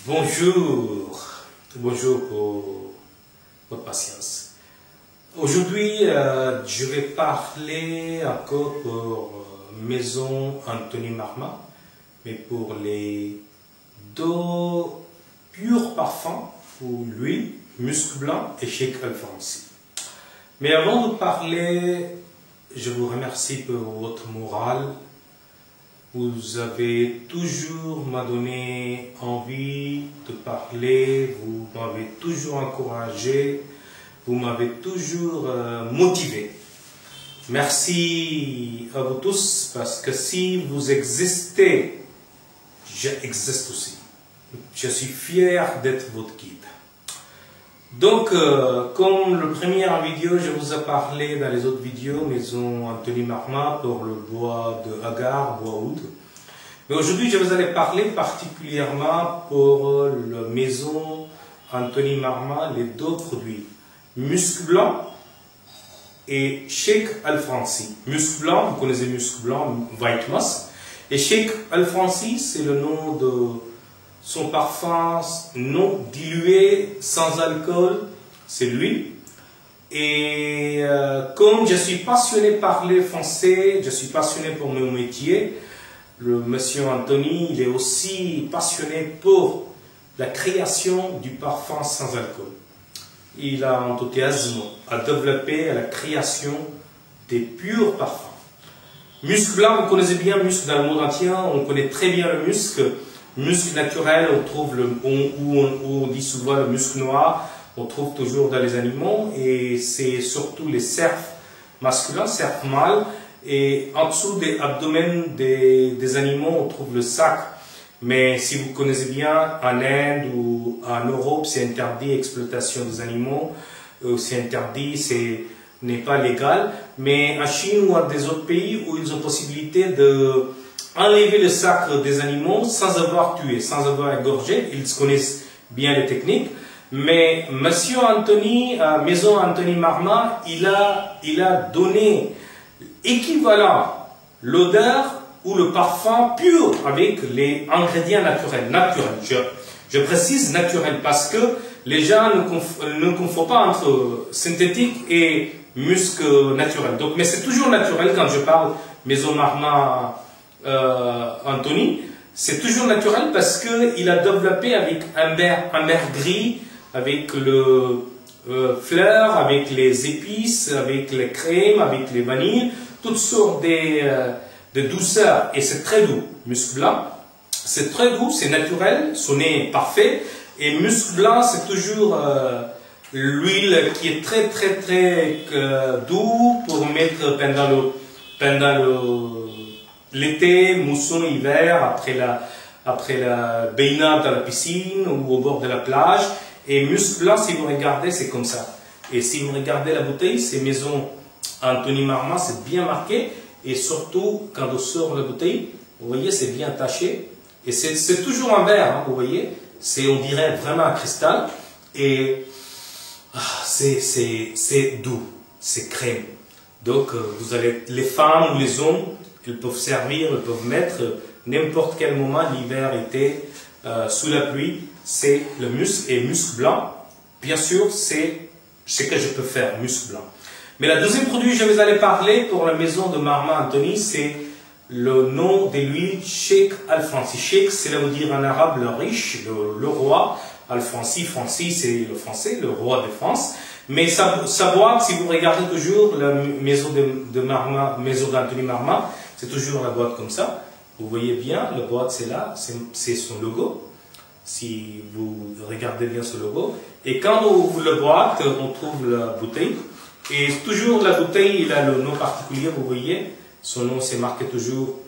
Bonjour, bonjour pour votre patience. Aujourd'hui, je vais parler encore pour Maison Anthony Marma, mais pour les deux purs parfums pour lui, Musc Blanc et Cheikh Alfonsi. Mais avant de parler, je vous remercie pour votre morale. Vous avez toujours m'a donné envie de parler, vous m'avez toujours encouragé, vous m'avez toujours motivé. Merci à vous tous parce que si vous existez, j'existe aussi. Je suis fier d'être votre guide. Donc, comme le premier vidéo, je vous ai parlé dans les autres vidéos, Maison Anthony Marma pour le bois de Agar, bois oud. Mais aujourd'hui, je vous allais parler particulièrement pour la Maison Anthony Marma, les deux produits, Musc Blanc et Cheikh Alfonsi. Musc Blanc, vous connaissez Musc Blanc, White Moss, et Cheikh Alfonsi, c'est le nom de son parfum non dilué, sans alcool, c'est lui. Et comme je suis passionné par les français, je suis passionné pour mon métier, le monsieur Anthony, il est aussi passionné pour la création du parfum sans alcool. Il a un enthousiasme à développer la création des purs parfums. Musc blanc, vous connaissez bien musc dans le monde entier, on connaît très bien le musc. Musc naturel, on trouve on dit souvent le musc noir, on trouve toujours dans les animaux et c'est surtout les cerfs masculins, cerfs mâles, et en dessous des abdomens des animaux on trouve le sac. Mais si vous connaissez bien, en Inde ou en Europe, c'est interdit l'exploitation des animaux, c'est interdit, ce n'est pas légal. Mais en Chine ou dans des autres pays où ils ont possibilité de enlever le sacre des animaux sans avoir tué, sans avoir égorgé, ils connaissent bien les techniques. Mais Monsieur Anthony, Maison Anthony Marma, il a donné équivalent l'odeur ou le parfum pur avec les ingrédients naturels. Je précise naturel parce que les gens ne confondent pas entre synthétique et musc naturel. Donc, mais c'est toujours naturel quand je parle Maison Marma Anthony, c'est toujours naturel parce qu'il a développé avec un verre gris, avec le fleurs, avec les épices, avec les crèmes, avec les vanilles, toutes sortes de douceurs, et c'est très doux. Musc blanc, c'est très doux, c'est naturel, son nez est parfait, et musc blanc, c'est toujours l'huile qui est très doux pour mettre pendant l'été, mousson, hiver, après la baignade dans la piscine ou au bord de la plage. Et musc blanc, si vous regardez, c'est comme ça. Et si vous regardez la bouteille, c'est Maison Anthony Marma, c'est bien marqué. Et surtout, quand on sort la bouteille, vous voyez, c'est bien taché. Et c'est toujours un verre, hein, vous voyez. On dirait vraiment un cristal. Et c'est doux, c'est crème. Donc, vous allez, les femmes ou les hommes, ils peuvent servir, ils peuvent mettre n'importe quel moment, l'hiver, été, sous la pluie, c'est le musc et musc blanc. Bien sûr, c'est ce que je peux faire, musc blanc. Mais le deuxième produit que je vais aller parler pour la Maison de Marma Anthony, c'est le nom de l'huile Cheikh Alfonsi. Cheikh, c'est là vous dire en arabe le riche, le roi. Alfonsi, Francis, c'est le français, le roi de France. Mais sa boîte, si vous regardez toujours la Maison de Marma, Maison d'Anthony Marma, c'est toujours la boîte comme ça. Vous voyez bien, la boîte c'est là, c'est son logo. Si vous regardez bien ce logo. Et quand on ouvre la boîte, on trouve la bouteille. Et toujours la bouteille, il a le nom particulier, vous voyez. Son nom c'est marqué toujours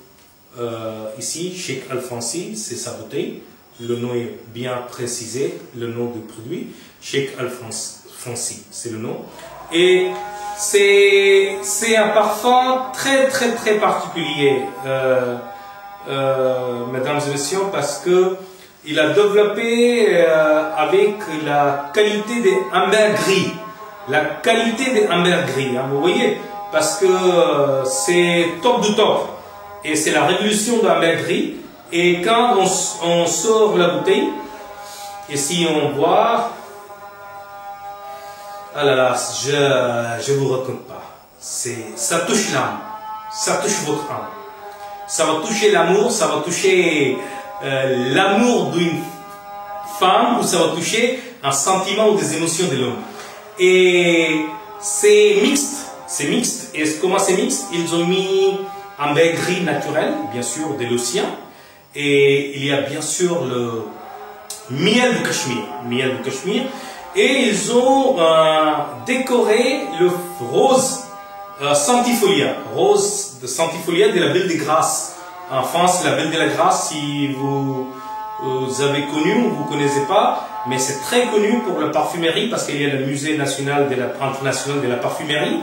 ici, Cheikh Alfonsi, c'est sa bouteille. Le nom est bien précisé, le nom du produit. Cheikh Alfonsi, c'est le nom. Et c'est un parfum très particulier, mesdames et messieurs, parce que il a développé avec la qualité des amber gris. La qualité des amber gris, hein, vous voyez, parce que c'est top du top. Et c'est la révolution de l'amber gris. Et quand on sort la bouteille, Ici, on voit. Alors, je vous raconte pas. Ça touche l'âme. Ça touche votre âme. Ça va toucher l'amour, ça va toucher l'amour d'une femme, ou ça va toucher un sentiment ou des émotions de l'homme. Et c'est mixte. C'est mixte. Et comment c'est mixte? Ils ont mis un bain gris naturel, bien sûr, de l'océan. Et il y a bien sûr le miel du Cachemire. Miel du Cachemire. Et ils ont décoré le rose Centifolia. Rose de Centifolia de la Belle de Grâce. En France, la Belle de la Grâce, si vous avez connu ou vous ne connaissez pas, mais c'est très connu pour la parfumerie parce qu'il y a le musée national international de la parfumerie.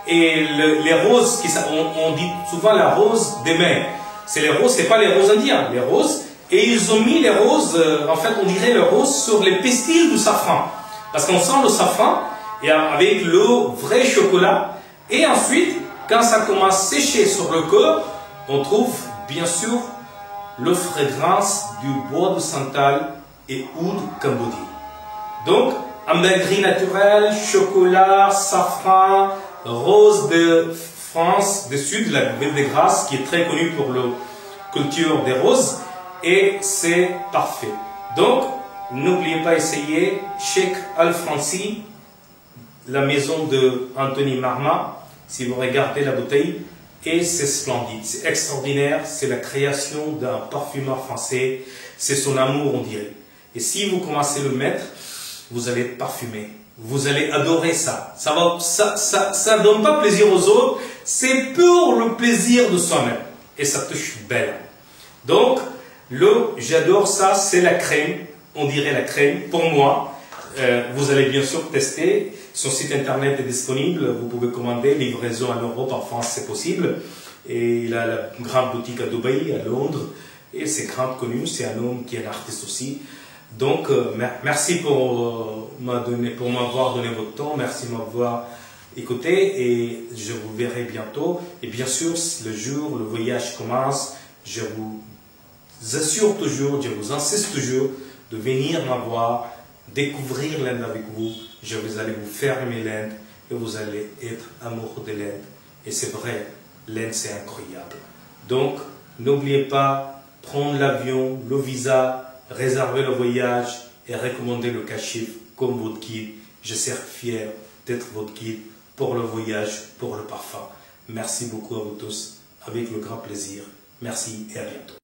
Et les roses, on dit souvent la rose des mers. C'est les roses, c'est pas les roses indiens, les roses. Et ils ont mis les roses, en fait on dirait les roses sur les pistils du safran. Parce qu'on sent le safran et avec le vrai chocolat. Et ensuite, quand ça commence à sécher sur le corps, on trouve bien sûr la fragrance du bois de santal et oud cambodie. Donc, un bain gris naturel, chocolat, safran, rose de France, du sud, la Belle de Grâce, qui est très connue pour la culture des roses, et c'est parfait. Donc, n'oubliez pas d'essayer Cheikh Al Fransi, la maison de Anthony Marma, si vous regardez la bouteille, et c'est splendide, c'est extraordinaire, c'est la création d'un parfumeur français, c'est son amour, on dirait. Et si vous commencez à le mettre, vous allez être parfumé. Vous allez adorer ça. Ça donne pas plaisir aux autres, c'est pour le plaisir de soi-même. Et ça touche belle. Donc, j'adore ça, c'est la crème, on dirait la crème, pour moi. Vous allez bien sûr tester, son site internet est disponible, vous pouvez commander, livraison en Europe, en France c'est possible. Et il a la grande boutique à Dubaï, à Londres, et c'est grand connu, c'est un homme qui est un artiste aussi. Donc, merci pour m'avoir donné votre temps, merci de m'avoir écouté et je vous verrai bientôt. Et bien sûr, le jour, le voyage commence, je vous assure toujours, je vous insiste toujours de venir me voir, découvrir l'Inde avec vous. Vous allez vous fermer l'Inde et vous allez être amoureux de l'Inde. Et c'est vrai, l'Inde c'est incroyable. Donc, n'oubliez pas, prendre l'avion, le visa, réserver le voyage et recommander le Kashif comme votre guide. Je suis fier d'être votre guide pour le voyage, pour le parfum. Merci beaucoup à vous tous, avec le grand plaisir. Merci et à bientôt.